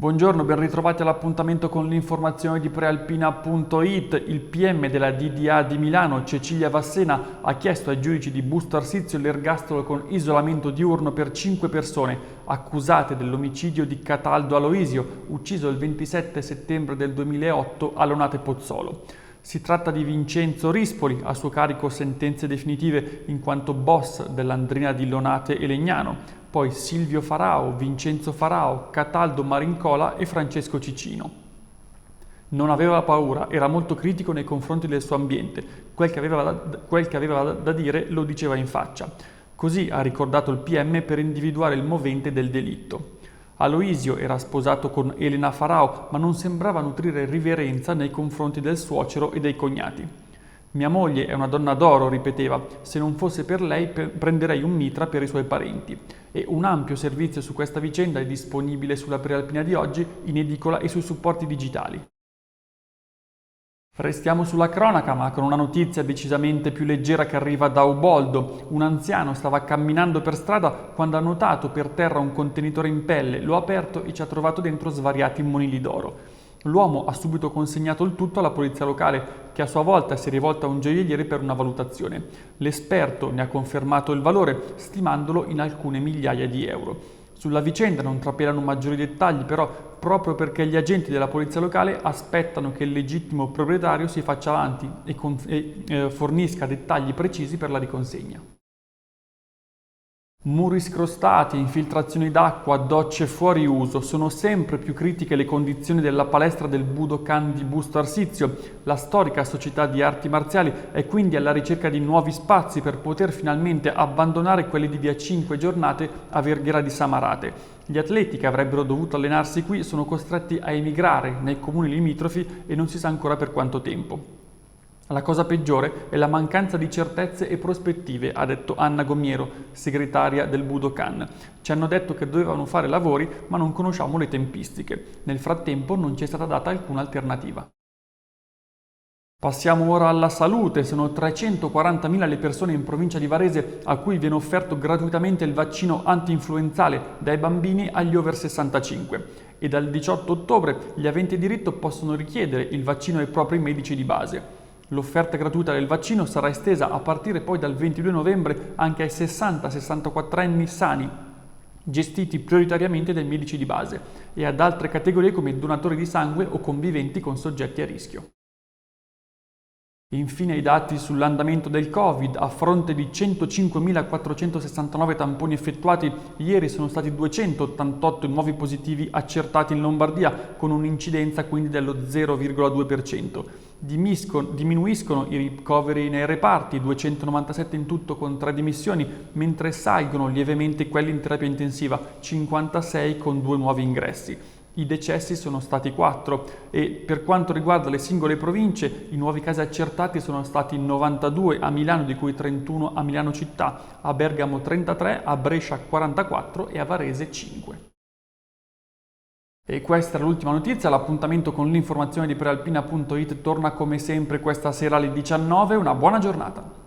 Buongiorno, ben ritrovati all'appuntamento con l'informazione di Prealpina.it. Il PM della DDA di Milano, Cecilia Vassena, ha chiesto ai giudici di Busto Arsizio l'ergastolo con isolamento diurno per 5 persone accusate dell'omicidio di Cataldo Aloisio, ucciso il 27 settembre del 2008 a Lonate Pozzolo. Si tratta di Vincenzo Rispoli, a suo carico sentenze definitive in quanto boss dell'Andrina di Lonate e Legnano, poi Silvio Farao, Vincenzo Farao, Cataldo Marincola e Francesco Cicino. Non aveva paura, era molto critico nei confronti del suo ambiente, quel che aveva da dire lo diceva in faccia. Così ha ricordato il PM per individuare il movente del delitto. Aloisio era sposato con Elena Farao, ma non sembrava nutrire riverenza nei confronti del suocero e dei cognati. Mia moglie è una donna d'oro, ripeteva, se non fosse per lei prenderei un mitra per i suoi parenti. E un ampio servizio su questa vicenda è disponibile sulla Prealpina di oggi, in edicola e sui supporti digitali. Restiamo sulla cronaca, ma con una notizia decisamente più leggera che arriva da Uboldo. Un anziano stava camminando per strada quando ha notato per terra un contenitore in pelle, lo ha aperto e ci ha trovato dentro svariati monili d'oro. L'uomo ha subito consegnato il tutto alla polizia locale, che a sua volta si è rivolta a un gioielliere per una valutazione. L'esperto ne ha confermato il valore, stimandolo in alcune migliaia di euro. Sulla vicenda non trapelano maggiori dettagli, però, proprio perché gli agenti della polizia locale aspettano che il legittimo proprietario si faccia avanti e fornisca dettagli precisi per la riconsegna. Muri scrostati, infiltrazioni d'acqua, docce fuori uso. Sono sempre più critiche le condizioni della palestra del Budokan di Busto Arsizio. La storica società di arti marziali è quindi alla ricerca di nuovi spazi per poter finalmente abbandonare quelli di via 5 giornate a Verghera di Samarate. Gli atleti che avrebbero dovuto allenarsi qui sono costretti a emigrare nei comuni limitrofi e non si sa ancora per quanto tempo. La cosa peggiore è la mancanza di certezze e prospettive, ha detto Anna Gomiero, segretaria del Budokan. Ci hanno detto che dovevano fare lavori, ma non conosciamo le tempistiche. Nel frattempo non ci è stata data alcuna alternativa. Passiamo ora alla salute. Sono 340.000 le persone in provincia di Varese a cui viene offerto gratuitamente il vaccino anti-influenzale dai bambini agli over 65 e dal 18 ottobre gli aventi diritto possono richiedere il vaccino ai propri medici di base. L'offerta gratuita del vaccino sarà estesa a partire poi dal 22 novembre anche ai 60-64 anni sani, gestiti prioritariamente dai medici di base, e ad altre categorie come donatori di sangue o conviventi con soggetti a rischio. Infine i dati sull'andamento del Covid. A fronte di 105.469 tamponi effettuati, ieri sono stati 288 nuovi positivi accertati in Lombardia, con un'incidenza quindi dello 0,2%. Diminuiscono i ricoveri nei reparti, 297 in tutto con 3 dimissioni, mentre salgono lievemente quelli in terapia intensiva, 56 con 2 nuovi ingressi. I decessi sono stati 4 e per quanto riguarda le singole province, i nuovi casi accertati sono stati 92 a Milano, di cui 31 a Milano città, a Bergamo 33, a Brescia 44 e a Varese 5. E questa era l'ultima notizia. L'appuntamento con l'informazione di Prealpina.it torna come sempre questa sera alle 19. Una buona giornata.